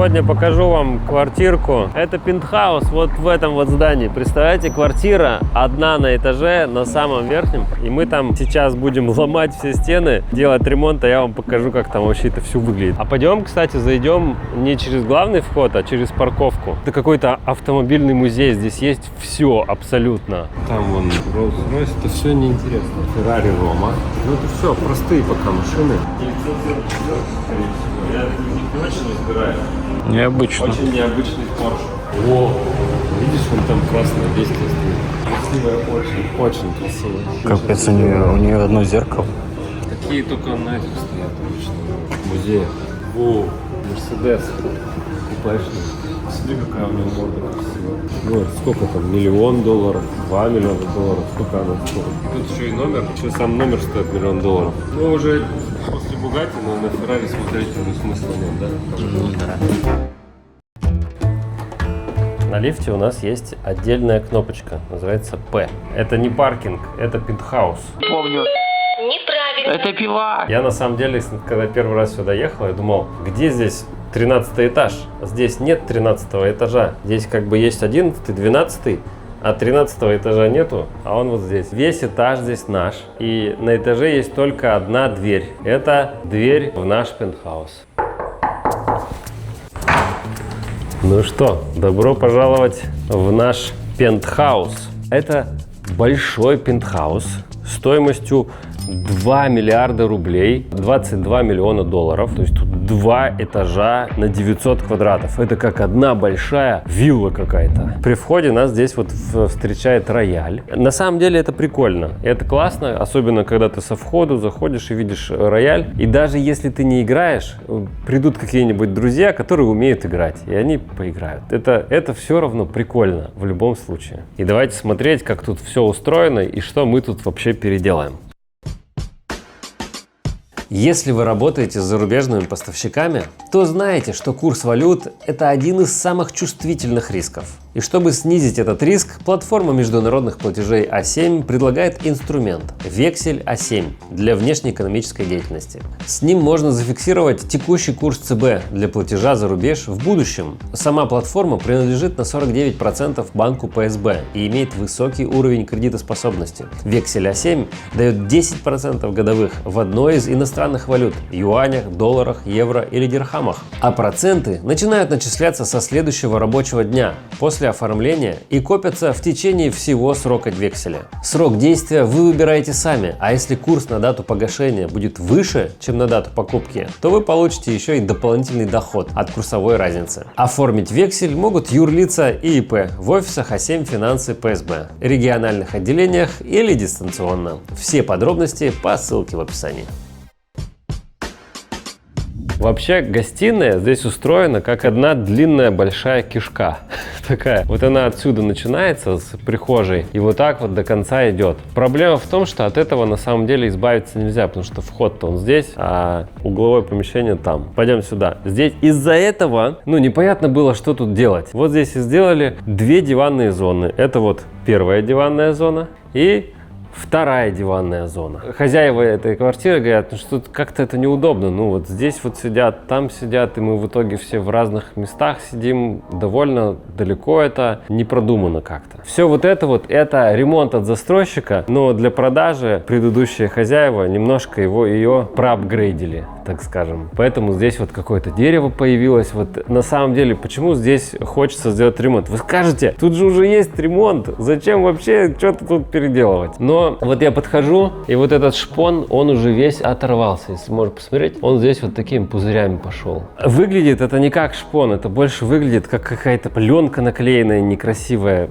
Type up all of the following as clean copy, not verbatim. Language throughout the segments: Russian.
Сегодня покажу вам квартирку. Это пентхаус вот в этом вот здании. Представляете, квартира одна на этаже, на самом верхнем. И мы там сейчас будем ломать все стены, делать ремонт, а я вам покажу, как там вообще это все выглядит. А пойдем, кстати, зайдем не через главный вход, а через парковку. Это какой-то автомобильный музей. Здесь есть все абсолютно. Там вон Rolls-Royce, это все неинтересно. Ferrari Roma. Ну это все простые пока машины. Я не очень разбираю. Необычно. Очень необычный Porsche. О, видишь, вон там красное действие стоит. Красивая, очень красивая. Капец, у нее одно зеркало. Такие только на этих стоят обычно. В музее. О, Мерседес. Купешный. Смотри, какая у него морда красивая. Ну, сколько там? $1 миллион, $2 миллиона. Сколько она стоит? И тут еще и номер. Еще сам номер стоит $1 миллион. Ну, уже после Бугатти, но на Феррари смотреть уже смысла нет, да? На лифте у нас есть отдельная кнопочка, называется P. Это не паркинг, это пентхаус. Помню. Неправильно. Это пила. Я на самом деле, когда первый раз сюда ехал, я думал, где здесь 13 этаж? Здесь нет 13 этажа. Здесь как бы есть 11, 12, а 13 этажа нету, а он вот здесь. Весь этаж здесь наш. И на этаже есть только одна дверь. Это дверь в наш пентхаус. Ну что, добро пожаловать в наш пентхаус. Это большой пентхаус стоимостью 2 миллиарда рублей, 22 миллиона долларов. То есть тут 2 этажа на 900 квадратов. Это как одна большая вилла какая-то. При входе нас здесь вот встречает рояль. На самом деле это прикольно. Это классно, особенно когда ты со входа заходишь и видишь рояль. И даже если ты не играешь, придут какие-нибудь друзья, которые умеют играть. И они поиграют. Это все равно прикольно в любом случае. И давайте смотреть, как тут все устроено и что мы тут вообще переделаем. Если вы работаете с зарубежными поставщиками, то знаете, что курс валют – это один из самых чувствительных рисков. И чтобы снизить этот риск, платформа международных платежей А7 предлагает инструмент – вексель А7 для внешнеэкономической деятельности. С ним можно зафиксировать текущий курс ЦБ для платежа за рубеж в будущем. Сама платформа принадлежит на 49% банку ПСБ и имеет высокий уровень кредитоспособности. Вексель А7 дает 10% годовых в одной из иностранных валют – юанях, долларах, евро или дирхамах. А проценты начинают начисляться со следующего рабочего дня после оформления и копятся в течение всего срока векселя. Срок действия вы выбираете сами, а если курс на дату погашения будет выше, чем на дату покупки, то вы получите еще и дополнительный доход от курсовой разницы. Оформить вексель могут юрлица и ИП в офисах А7 Финансы ПСБ, региональных отделениях или дистанционно. Все подробности по ссылке в описании. Вообще гостиная здесь устроена как одна длинная большая кишка. Такая. Вот она отсюда начинается с прихожей и вот так вот до конца идет. Проблема в том, что от этого на самом деле избавиться нельзя, потому что вход-то он здесь, а угловое помещение там. Пойдем сюда. Здесь из-за этого, непонятно было, что тут делать. Вот здесь и сделали 2 диванные зоны. Это вот первая диванная зона и вторая диванная зона. Хозяева этой квартиры говорят, что как-то это неудобно. Вот здесь вот сидят, там сидят, и мы в итоге все в разных местах сидим. Довольно далеко, это не продумано как-то. Все вот это ремонт от застройщика, но для продажи предыдущие хозяева немножко ее проапгрейдили, так скажем. Поэтому здесь вот какое-то дерево появилось. Вот на самом деле, почему здесь хочется сделать ремонт? Вы скажете, тут же уже есть ремонт, зачем вообще что-то тут переделывать? Но вот я подхожу, и вот этот шпон, он уже весь оторвался. Если можно посмотреть, он здесь вот такими пузырями пошел. Выглядит это не как шпон, это больше выглядит как какая-то пленка наклеенная, некрасивая.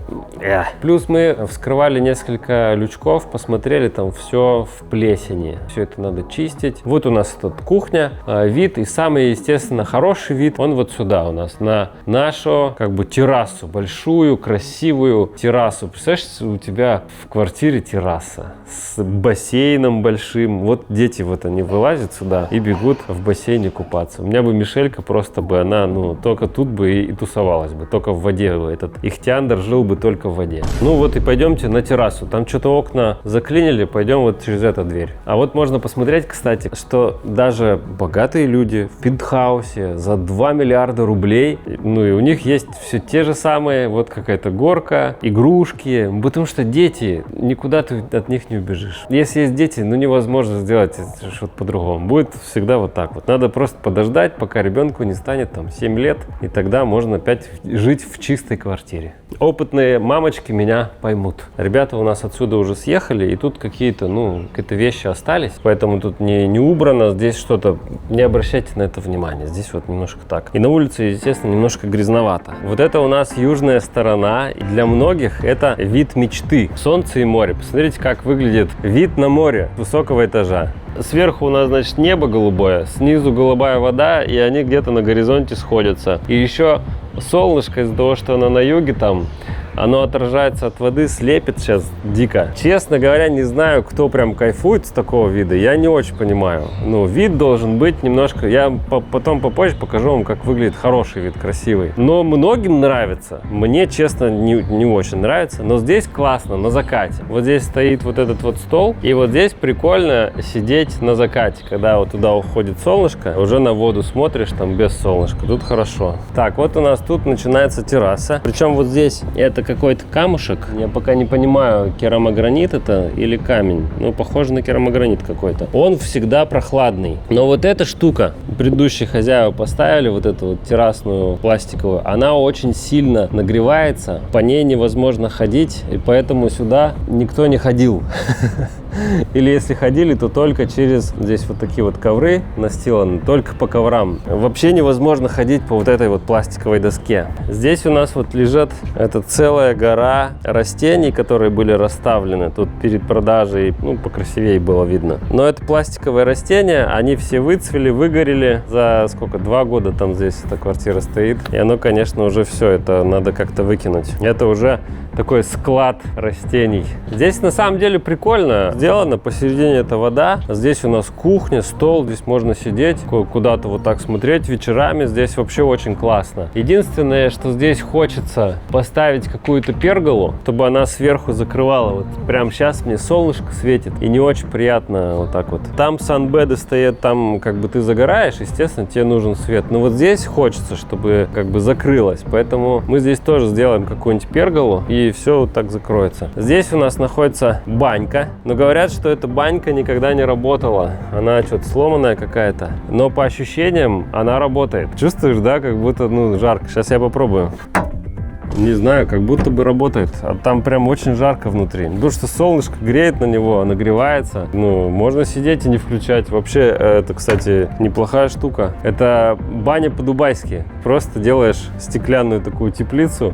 Плюс мы вскрывали несколько лючков, посмотрели, там все в плесени. Все это надо чистить. Вот у нас тут кухня, вид, и самый, естественно, хороший вид, он вот сюда у нас, на нашу, террасу, большую, красивую террасу. Представляешь, у тебя в квартире терраса с бассейном большим. Вот дети, они вылазят сюда и бегут в бассейне купаться. У меня бы Мишелька просто бы, она, только тут бы и тусовалась бы, только в воде. Этот ихтиандр жил бы только в воде. И пойдемте на террасу. Там что-то окна заклинили, пойдем вот через эту дверь. А вот можно посмотреть, кстати, что даже это богатые люди в пентхаусе за 2 миллиарда рублей. Ну и у них есть все те же самые, вот какая-то горка, игрушки. Потому что дети, никуда ты от них не убежишь. Если есть дети, ну невозможно сделать что-то по-другому. Будет всегда вот так вот. Надо просто подождать, пока ребенку не станет там 7 лет, и тогда можно опять жить в чистой квартире. Опытные мамочки меня поймут. Ребята у нас отсюда уже съехали, и тут какие-то вещи остались, поэтому тут не убрано, здесь что-то, не обращайте на это внимания, здесь вот немножко так. И на улице, естественно, немножко грязновато. Вот это у нас южная сторона, и для многих это вид мечты. Солнце и море. Посмотрите, как выглядит вид на море с высокого этажа. Сверху у нас, значит, небо голубое, снизу голубая вода, и они где-то на горизонте сходятся. И еще солнышко из-за того, что оно на юге там, оно отражается от воды, слепит сейчас дико. Честно говоря, не знаю, кто прям кайфует с такого вида, я не очень понимаю. Ну, вид должен быть немножко... Я потом попозже покажу вам, как выглядит хороший вид, красивый. Но многим нравится. Мне, честно, не очень нравится. Но здесь классно, на закате. Вот здесь стоит вот этот вот стол, и вот здесь прикольно сидеть на закате, когда вот туда уходит солнышко, уже на воду смотришь, там без солнышка. Тут хорошо. Так, вот у нас тут начинается терраса. Причем вот здесь это какой-то камушек. Я пока не понимаю, керамогранит это или камень. Ну, похоже на керамогранит какой-то. Он всегда прохладный. Но вот эта штука, предыдущие хозяева поставили, вот эту вот террасную пластиковую, она очень сильно нагревается. По ней невозможно ходить, и поэтому сюда никто не ходил. Или если ходили, то только через... Здесь вот такие вот ковры настиланы, только по коврам. Вообще невозможно ходить по вот этой вот пластиковой доске. Здесь у нас вот лежит целая гора растений, которые были расставлены тут перед продажей. Ну, покрасивее было видно. Но это пластиковые растения, они все выцвели, выгорели. За сколько? 2 года там здесь эта квартира стоит. И оно, конечно, уже все, это надо как-то выкинуть. Это уже такой склад растений. Здесь на самом деле прикольно сделано. Посередине это вода. Здесь у нас кухня, стол. Здесь можно сидеть, куда-то вот так смотреть вечерами. Здесь вообще очень классно. Единственное, что здесь хочется поставить какую-то перголу, чтобы она сверху закрывала. Вот прямо сейчас мне солнышко светит, и не очень приятно вот так вот. Там санбеды стоят, там как бы ты загораешь, естественно, тебе нужен свет. Но вот здесь хочется, чтобы как бы закрылось. Поэтому мы здесь тоже сделаем какую-нибудь перголу, и все вот так закроется. Здесь у нас находится банька. Но говорят, что эта банька никогда не работала. Она что-то сломанная какая-то. Но по ощущениям она работает. Чувствуешь, да, как будто, жарко. Сейчас я попробую. Не знаю, как будто бы работает. А там прям очень жарко внутри. Потому что солнышко греет на него, нагревается. Можно сидеть и не включать. Вообще, это, кстати, неплохая штука. Это баня по-дубайски. Просто делаешь стеклянную такую теплицу.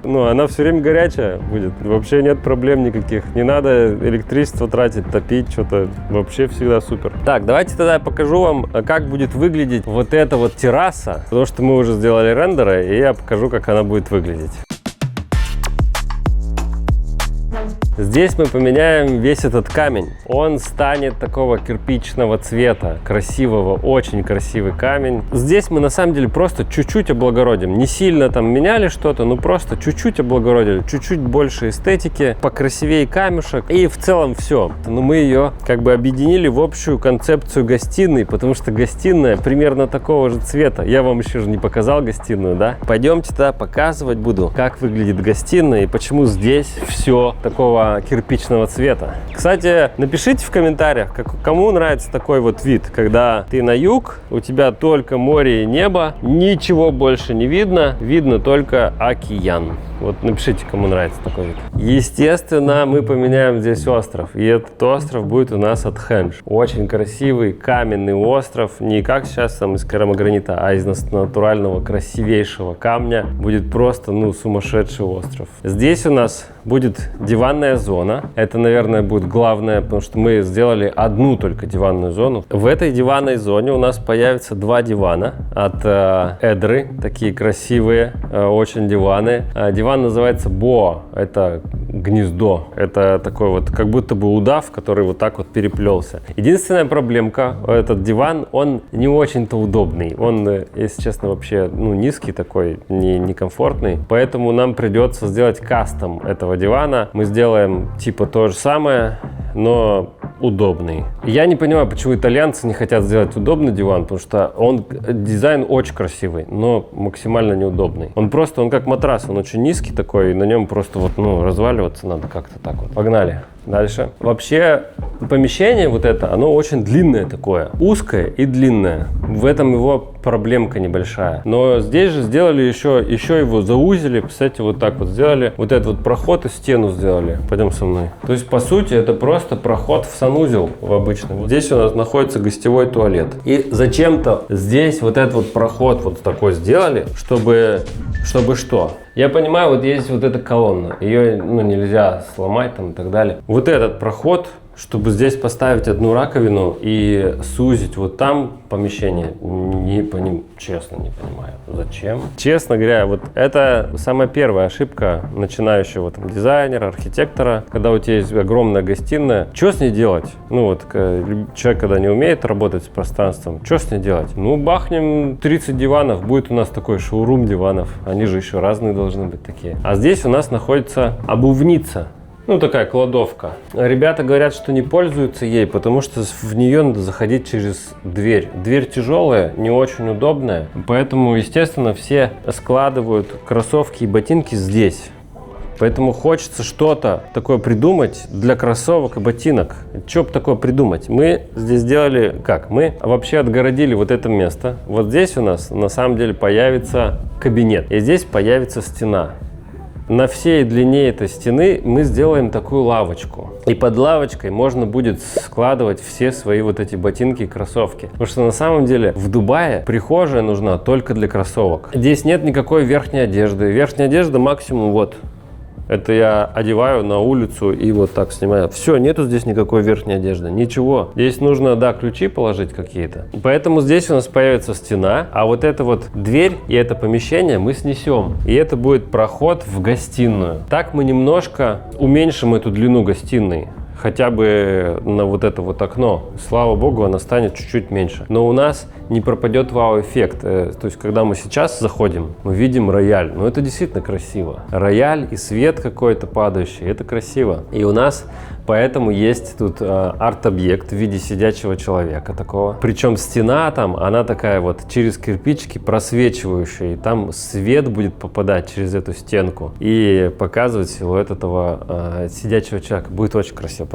Она все время горячая будет. Вообще нет проблем никаких. Не надо электричество тратить, топить что-то. Вообще всегда супер. Так, давайте тогда я покажу вам, как будет выглядеть вот эта вот терраса. Потому что мы уже сделали рендеры, и я покажу, как она будет выглядеть. Здесь мы поменяем весь этот камень. Он станет такого кирпичного цвета, красивого, очень красивый камень. Здесь мы на самом деле просто чуть-чуть облагородим. Не сильно там меняли что-то, но просто чуть-чуть облагородили. Чуть-чуть больше эстетики, покрасивее камешек. И в целом все. Но мы ее как бы объединили в общую концепцию гостиной, потому что гостиная примерно такого же цвета. Я вам еще же не показал гостиную, да? Пойдемте тогда показывать буду, как выглядит гостиная и почему здесь все такого кирпичного цвета. Кстати, напишите в комментариях, кому нравится такой вот вид, когда ты на юг, у тебя только море и небо, ничего больше не видно, видно только океан. Вот напишите, кому нравится такой вид. Естественно, мы поменяем здесь остров, и этот остров будет у нас от Хендж. Очень красивый каменный остров, не как сейчас там из керамогранита, а из натурального красивейшего камня. Будет просто, сумасшедший остров. Здесь у нас будет диванная зона. Это, наверное, будет главное, потому что мы сделали одну только диванную зону. В этой диванной зоне у нас появится 2 дивана от Эдры. Такие красивые очень диваны. Диван называется Боа. Это гнездо. Это такой вот, как будто бы удав, который вот так вот переплелся. Единственная проблемка, этот диван, он не очень-то удобный. Он, если честно, вообще низкий такой, некомфортный. Поэтому нам придется сделать кастом этого дивана. Мы сделаем типа то же самое, но удобный. Я не понимаю, почему итальянцы не хотят сделать удобный диван, потому что дизайн очень красивый, но максимально неудобный. Он как матрас, он очень низкий такой, и на нем просто разваливаться надо как-то так вот. Погнали. Дальше. Вообще, помещение вот это, оно очень длинное такое. Узкое и длинное. В этом его проблемка небольшая. Но здесь же сделали еще его заузили. Кстати, вот так вот сделали. Вот этот вот проход и стену сделали. Пойдем со мной. То есть, по сути, это просто проход в санузел в обычный. Вот здесь у нас находится гостевой туалет. И зачем-то здесь вот этот вот проход вот такой сделали, чтобы что? Я понимаю, вот есть вот эта колонна. Ее нельзя сломать там и так далее. Вот этот проход, чтобы здесь поставить одну раковину и сузить вот там помещение, честно не понимаю, зачем. Честно говоря, вот это самая первая ошибка начинающего дизайнера, архитектора, когда у тебя есть огромная гостиная. Что с ней делать? Человек, когда не умеет работать с пространством, что с ней делать? Бахнем 30 диванов, будет у нас такой шоурум диванов. Они же еще разные должны быть такие. А здесь у нас находится обувница. Такая кладовка. Ребята говорят, что не пользуются ей, потому что в нее надо заходить через дверь. Дверь тяжелая, не очень удобная, поэтому, естественно, все складывают кроссовки и ботинки здесь. Поэтому хочется что-то такое придумать для кроссовок и ботинок. Что бы такое придумать? Мы здесь сделали как? Мы вообще отгородили вот это место. Вот здесь у нас на самом деле появится кабинет, и здесь появится стена. На всей длине этой стены мы сделаем такую лавочку. И под лавочкой можно будет складывать все свои вот эти ботинки и кроссовки. Потому что на самом деле в Дубае прихожая нужна только для кроссовок. Здесь нет никакой верхней одежды. Верхняя одежда максимум вот. Это я одеваю на улицу и вот так снимаю. Все, нету здесь никакой верхней одежды, ничего. Здесь нужно, ключи положить какие-то. Поэтому здесь у нас появится стена, а вот эта вот дверь и это помещение мы снесем. И это будет проход в гостиную. Так мы немножко уменьшим эту длину гостиной. Хотя бы на вот это вот окно. Слава богу, она станет чуть-чуть меньше. Но у нас не пропадет вау-эффект. То есть, когда мы сейчас заходим, мы видим рояль. Но это действительно красиво. Рояль и свет какой-то падающий. Это красиво. И у нас поэтому есть тут арт-объект в виде сидячего человека такого. Причем стена там, она такая вот через кирпичики просвечивающая. И там свет будет попадать через эту стенку и показывать силуэт этого сидячего человека. Будет очень красиво.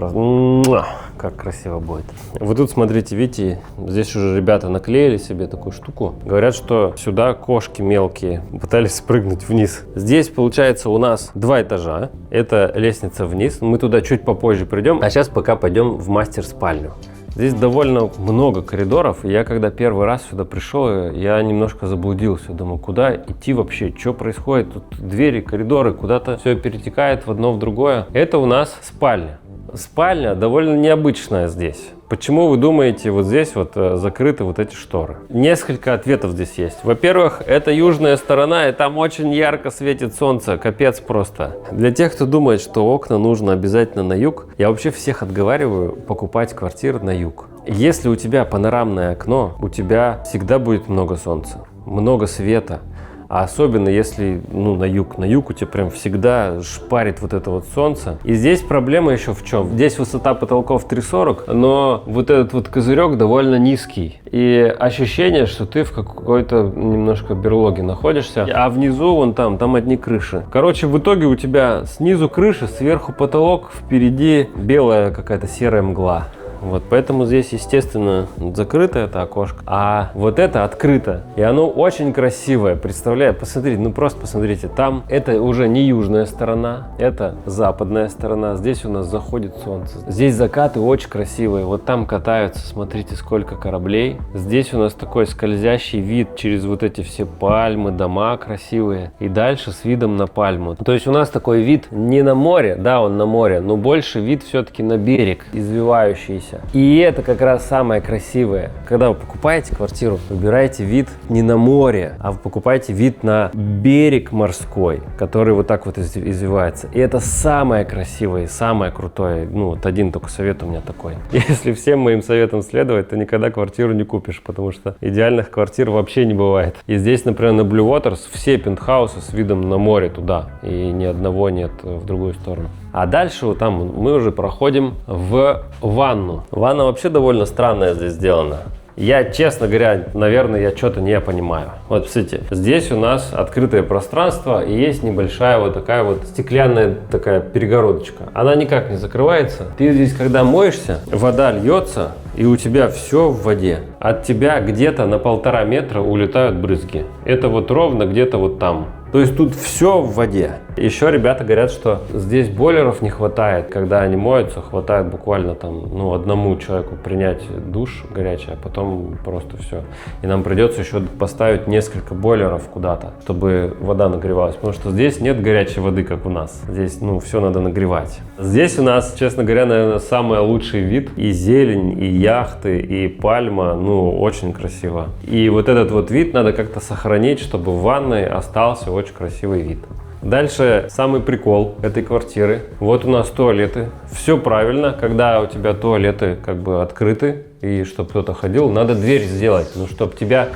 Как красиво будет. Вот тут, смотрите, видите, здесь уже ребята наклеили себе такую штуку. Говорят, что сюда кошки мелкие пытались спрыгнуть вниз. Здесь, получается, у нас 2 этажа. Это лестница вниз. Мы туда чуть попозже придем. А сейчас пока пойдем в мастер-спальню. Здесь довольно много коридоров. Я когда первый раз сюда пришел, я немножко заблудился. Думаю, куда идти вообще? Что происходит? Тут двери, коридоры, куда-то все перетекает в одно в другое. Это у нас спальня. Спальня довольно необычная здесь. Почему вы думаете, вот здесь вот закрыты вот эти шторы? Несколько ответов здесь есть. Во-первых, это южная сторона, и там очень ярко светит солнце, капец просто. Для тех, кто думает, что окна нужно обязательно на юг, я вообще всех отговариваю покупать квартиры на юг. Если у тебя панорамное окно, у тебя всегда будет много солнца, много света. А особенно если на юг у тебя прям всегда шпарит вот это вот солнце. И здесь проблема еще в чем? Здесь высота потолков 3,40, но вот этот вот козырек довольно низкий. И ощущение, что ты в какой-то немножко берлоге находишься, а внизу вон там одни крыши. Короче, в итоге у тебя снизу крыша, сверху потолок, впереди белая какая-то серая мгла. Вот, поэтому здесь, естественно, закрыто это окошко, а вот это открыто. И оно очень красивое, представляете, посмотрите, просто посмотрите, там это уже не южная сторона, это западная сторона, здесь у нас заходит солнце. Здесь закаты очень красивые, вот там катаются, смотрите, сколько кораблей. Здесь у нас такой скользящий вид через вот эти все пальмы, дома красивые, и дальше с видом на пальму. То есть у нас такой вид не на море, да, он на море, но больше вид все-таки на берег, извивающийся. И это как раз самое красивое. Когда вы покупаете квартиру, выбирайте вид не на море, а вы покупаете вид на берег морской, который вот так вот извивается. И это самое красивое и самое крутое. Вот один только совет у меня такой. Если всем моим советам следовать, то никогда квартиру не купишь, потому что идеальных квартир вообще не бывает. И здесь, например, на Blue Waters все пентхаусы с видом на море туда. И ни одного нет в другую сторону. А дальше вот там мы уже проходим в ванну. Ванна вообще довольно странная здесь сделана. Я, честно говоря, наверное, я что-то не понимаю. Вот, смотрите, здесь у нас открытое пространство и есть небольшая вот такая вот стеклянная такая перегородочка. Она никак не закрывается. Ты здесь, когда моешься, вода льется, и у тебя все в воде. От тебя где-то на 1,5 метра улетают брызги. Это вот ровно где-то вот там. То есть тут все в воде. Еще ребята говорят, что здесь бойлеров не хватает. Когда они моются, хватает буквально там, одному человеку принять душ горячий, а потом просто все. И нам придется еще поставить несколько бойлеров куда-то, чтобы вода нагревалась. Потому что здесь нет горячей воды, как у нас. Здесь, все надо нагревать. Здесь у нас, честно говоря, наверное, самый лучший вид. И зелень, и яхты, и пальма. Очень красиво. И вот этот вот вид надо как-то сохранить, чтобы в ванной остался очень красивый вид. Дальше самый прикол этой квартиры. Вот у нас туалеты. Все правильно, когда у тебя туалеты как бы открыты, и чтобы кто-то ходил, надо дверь сделать, чтобы тебя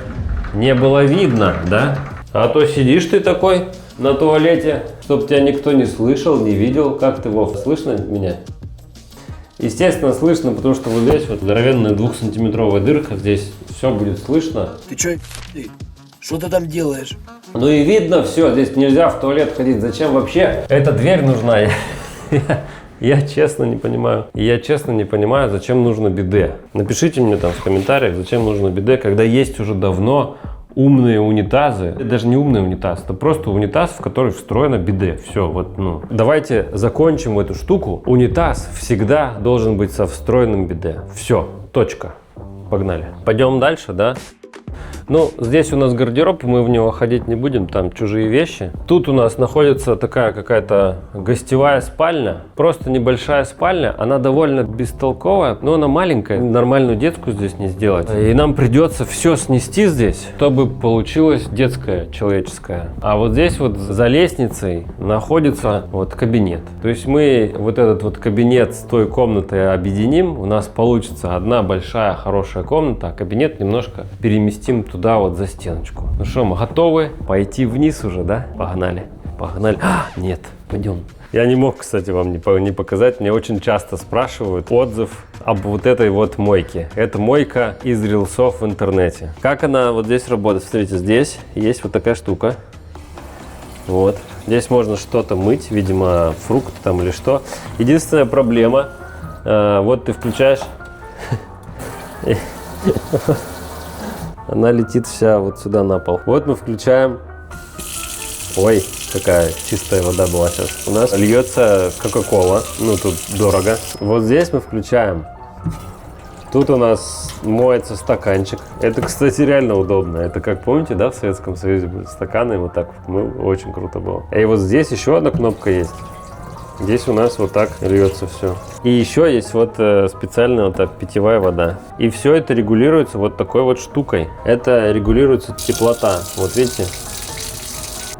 не было видно, да? А то сидишь ты такой на туалете, чтобы тебя никто не слышал, не видел. Как ты, Вов, слышно меня? Естественно, слышно, потому что вот здесь вот здоровенная 2-сантиметровая дырка, здесь все будет слышно. Ты что? Что ты там делаешь? И видно все, здесь нельзя в туалет ходить. Зачем вообще эта дверь нужна? Я честно не понимаю. Я честно не понимаю, зачем нужно биде. Напишите мне там в комментариях, зачем нужно биде, когда есть уже давно умные унитазы. Это даже не умный унитаз, это просто унитаз, в который встроено биде. Все, Давайте закончим эту штуку. Унитаз всегда должен быть со встроенным биде. Все, точка. Погнали. Пойдем дальше, да? Здесь у нас гардероб, мы в него ходить не будем, там чужие вещи. Тут у нас находится такая какая-то гостевая спальня, просто небольшая спальня, она довольно бестолковая, но она маленькая, нормальную детскую здесь не сделать. И нам придется все снести здесь, чтобы получилось детское, человеческое. А вот здесь вот за лестницей находится вот кабинет. То есть мы вот этот вот кабинет с той комнатой объединим, у нас получится одна большая хорошая комната, а кабинет немножко переместим туда вот за стеночку. Ну что, мы готовы пойти вниз уже, да? Погнали. Нет, пойдем. Я не мог, кстати, вам не показать. Мне очень часто спрашивают отзыв об вот этой вот мойке. Это мойка из рилсов в интернете. Как она вот здесь работает? Смотрите, здесь есть вот такая штука. Вот. Здесь можно что-то мыть, видимо, фрукты там или что. Единственная проблема, вот ты включаешь, она летит вся вот сюда на пол. Вот мы включаем. Ой, какая чистая вода была сейчас. У нас льется кока-кола. Тут дорого. Вот здесь мы включаем. Тут у нас моется стаканчик. Это, кстати, реально удобно. Это как, помните, да, в Советском Союзе были стаканы вот так вот. Очень круто было. И вот здесь еще одна кнопка есть. Здесь у нас вот так льется все. И еще есть вот специальная вот так питьевая вода. И все это регулируется вот такой вот штукой. Это регулируется теплота. Вот видите?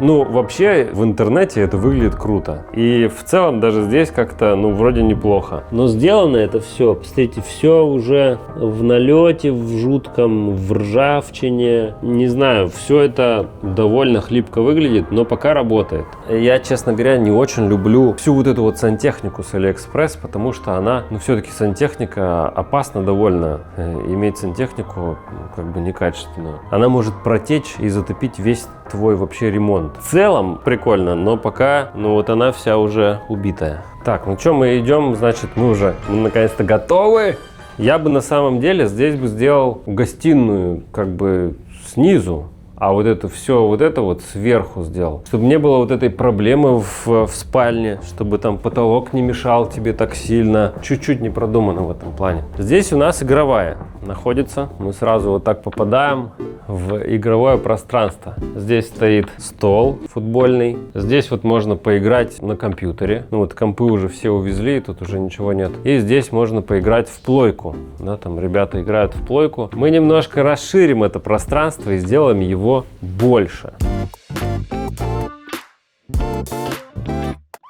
Вообще в интернете это выглядит круто. И в целом даже здесь как-то, вроде неплохо. Но сделано это все, посмотрите, все уже в налете, в жутком, в ржавчине. Не знаю, все это довольно хлипко выглядит, но пока работает. Я, честно говоря, не очень люблю всю вот эту вот сантехнику с Алиэкспресс, потому что она, все-таки сантехника опасна довольно. Иметь сантехнику как бы некачественную. Она может протечь и затопить весь твой вообще ремонт. В целом прикольно, но пока, вот она вся уже убитая. Так, что мы идем, значит, мы наконец-то готовы. Я бы на самом деле здесь бы сделал гостиную как бы снизу, а вот это все, вот это вот сверху сделал. Чтобы не было вот этой проблемы в спальне, чтобы там потолок не мешал тебе так сильно. Чуть-чуть не продумано в этом плане. Здесь у нас игровая находится. Мы сразу вот так попадаем в игровое пространство. Здесь стоит стол футбольный. Здесь вот можно поиграть на компьютере. Компы уже все увезли, тут уже ничего нет. И здесь можно поиграть в плойку. Да, там ребята играют в плойку. Мы немножко расширим это пространство и сделаем его больше.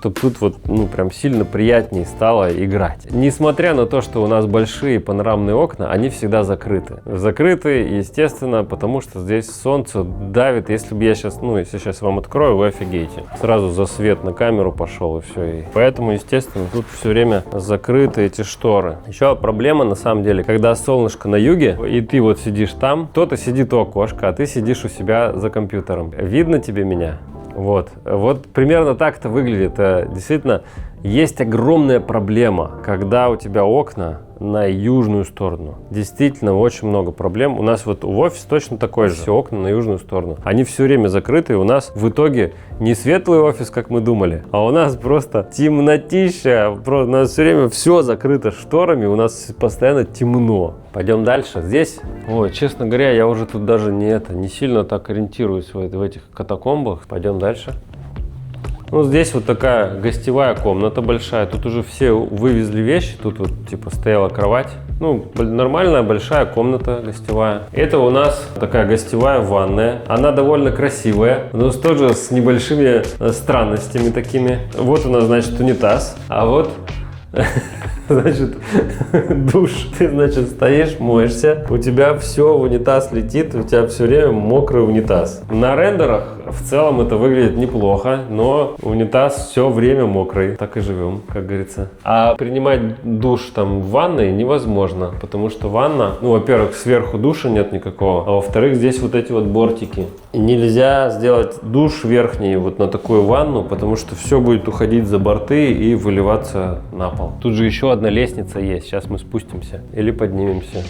чтобы тут вот, ну, прям сильно приятнее стало играть. Несмотря на то, что у нас большие панорамные окна, они всегда закрыты. Закрыты, естественно, потому что здесь солнце давит. Если бы я сейчас, ну, если сейчас вам открою, вы офигеете. Сразу за свет на камеру пошел и все. И поэтому, естественно, тут все время закрыты эти шторы. Еще проблема, на самом деле, когда солнышко на юге, и ты вот сидишь там, кто-то сидит у окошка, а ты сидишь у себя за компьютером. Видно тебе меня? Вот примерно так это выглядит. Действительно, есть огромная проблема, когда у тебя окна на южную сторону. Действительно, очень много проблем. У нас вот в офисе точно такое же. Все окна на южную сторону. Они все время закрыты, и у нас в итоге не светлый офис, как мы думали, а у нас просто темнотища. У нас все время все закрыто шторами, у нас постоянно темно. Пойдем дальше. Здесь, ой, честно говоря, я уже тут даже не сильно так ориентируюсь в этих катакомбах. Пойдем дальше. Ну, здесь вот такая гостевая комната большая. Тут уже все вывезли вещи. Тут вот типа стояла кровать. Ну, нормальная большая комната гостевая. Это у нас такая гостевая ванная. Она довольно красивая, но тоже с небольшими странностями такими. Вот у нас, значит, унитаз. А вот... Значит, душ. Ты, значит, стоишь, моешься, у тебя все в унитаз летит, у тебя все время мокрый унитаз. На рендерах в целом это выглядит неплохо, но унитаз все время мокрый. Так и живем, как говорится. А принимать душ там в ванной невозможно, потому что ванна, ну, во-первых, сверху душа нет никакого, а во-вторых, здесь вот эти вот бортики. И нельзя сделать душ верхний вот на такую ванну, потому что все будет уходить за борты и выливаться на пол. Тут же еще одна лестница есть. Сейчас мы спустимся или поднимемся.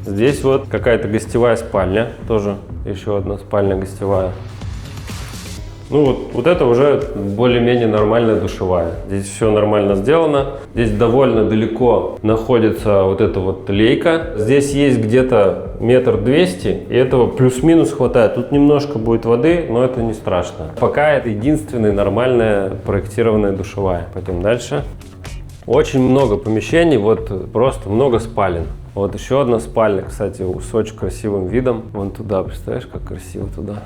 Здесь вот какая-то гостевая спальня. Тоже еще одна спальня гостевая. Ну вот это уже более-менее нормальная душевая. Здесь все нормально сделано. Здесь довольно далеко находится вот эта вот лейка. Здесь есть где-то 1,2 метра, и этого плюс-минус хватает. Тут немножко будет воды, но это не страшно. Пока это единственная нормальная проектированная душевая. Пойдем дальше. Очень много помещений, вот просто много спален. Вот еще одна спальня, кстати, с очень красивым видом. Вон туда, представляешь, как красиво туда.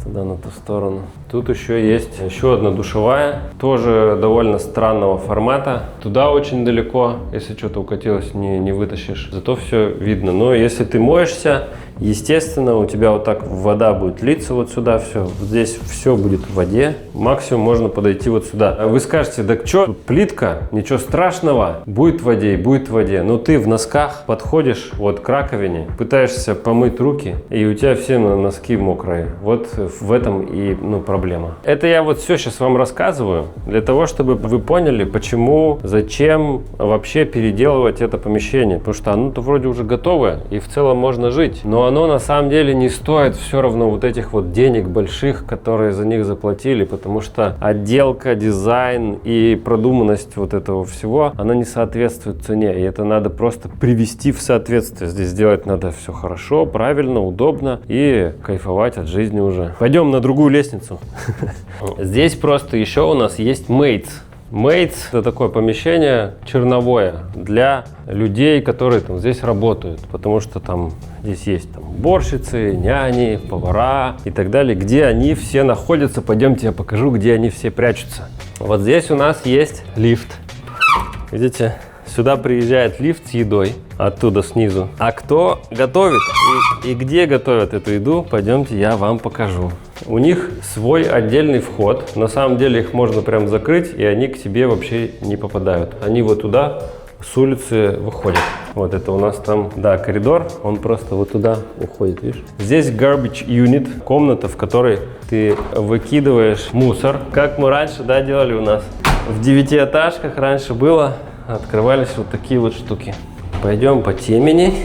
Туда, на ту сторону. Тут еще есть еще одна душевая, тоже довольно странного формата. Туда очень далеко, если что-то укатилось, не вытащишь. Зато все видно. Но если ты моешься, естественно, у тебя вот так вода будет литься вот сюда, все. Здесь все будет в воде. Максимум можно подойти вот сюда. Вы скажете, да что, тут плитка, ничего страшного, будет в воде и будет в воде. Но ты в носках подходишь вот к раковине, пытаешься помыть руки, и у тебя все носки мокрые. Вот в этом и проблема. Это я вот все сейчас вам рассказываю для того, чтобы вы поняли, почему, зачем вообще переделывать это помещение. Потому что оно-то вроде уже готовое и в целом можно жить. Но оно на самом деле не стоит все равно вот этих вот денег больших, которые за них заплатили. Потому что отделка, дизайн и продуманность вот этого всего, она не соответствует цене. И это надо просто привести в соответствие. Здесь сделать надо все хорошо, правильно, удобно и кайфовать от жизни уже. Пойдем на другую лестницу. Здесь просто еще у нас есть Mates. Mates – это такое помещение черновое для людей, которые там здесь работают, потому что там здесь есть там уборщицы, няни, повара и так далее, где они все находятся. Пойдемте, я покажу, где они все прячутся. Вот здесь у нас есть лифт. Видите? Сюда приезжает лифт с едой, оттуда снизу. А кто готовит и где готовят эту еду, пойдемте, я вам покажу. У них свой отдельный вход. На самом деле их можно прям закрыть, и они к тебе вообще не попадают. Они вот туда с улицы выходят. Вот это у нас там, да, коридор, он просто вот туда уходит, видишь? Здесь garbage unit, комната, в которой ты выкидываешь мусор. Как мы раньше, да, делали у нас. В 9-этажках раньше было. Открывались вот такие вот штуки. Пойдем по темени.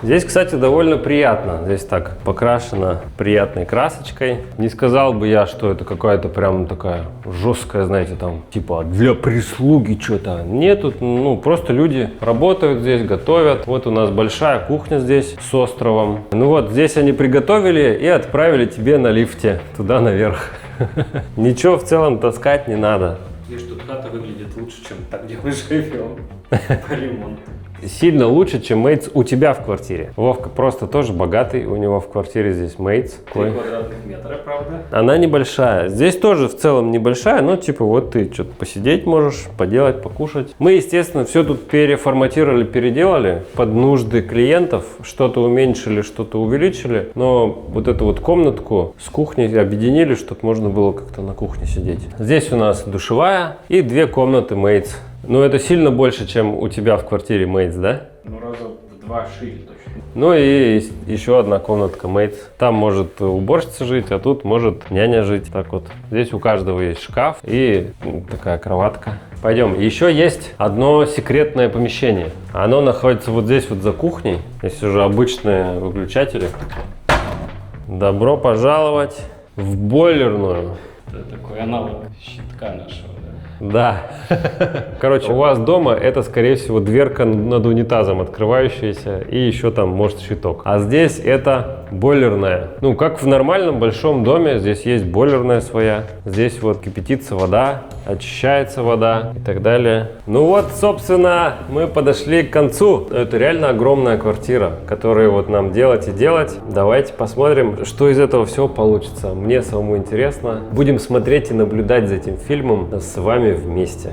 Здесь, кстати, довольно приятно. Здесь так покрашено приятной красочкой. Не сказал бы я, что это какая-то прям такая жесткая, знаете, там, типа для прислуги что-то. Нет, тут, просто люди работают здесь, готовят. Вот у нас большая кухня здесь с островом. Ну вот, здесь они приготовили и отправили тебе на лифте туда наверх. Ничего в целом таскать не надо. Видишь, тут хата выглядит лучше, чем так, где мы живем. По ремонту. сильно лучше, чем Мейтс у тебя в квартире. Вовка просто тоже богатый, у него в квартире здесь Мейтс. 3 квадратных метра, правда? Она небольшая. Здесь тоже в целом небольшая, но типа вот ты что-то посидеть можешь, поделать, покушать. Мы, естественно, все тут переформатировали, переделали под нужды клиентов. Что-то уменьшили, что-то увеличили. Но вот эту вот комнатку с кухней объединили, чтобы можно было как-то на кухне сидеть. Здесь у нас душевая и 2 комнаты Мейтс. Ну, это сильно больше, чем у тебя в квартире Мейтс, да? Ну, раза в 2 шире точно. Ну и еще одна комнатка Мейтс. Там может уборщица жить, а тут может няня жить. Так вот. Здесь у каждого есть шкаф и такая кроватка. Пойдем. Еще есть одно секретное помещение. Оно находится вот здесь вот за кухней. Здесь уже обычные выключатели. Добро пожаловать в бойлерную. Это такой аналог щитка нашего, да? Да. Короче, у вас дома это, скорее всего, дверка над унитазом открывающаяся и еще там, может, щиток. А здесь это бойлерная. Ну, как в нормальном большом доме, здесь есть бойлерная своя. Здесь вот кипятится вода, очищается вода и так далее. Ну вот, собственно, мы подошли к концу. Это реально огромная квартира, которую вот нам делать и делать. Давайте посмотрим, что из этого всего получится. Мне самому интересно. Будем смотреть и наблюдать за этим фильмом с вами вместе.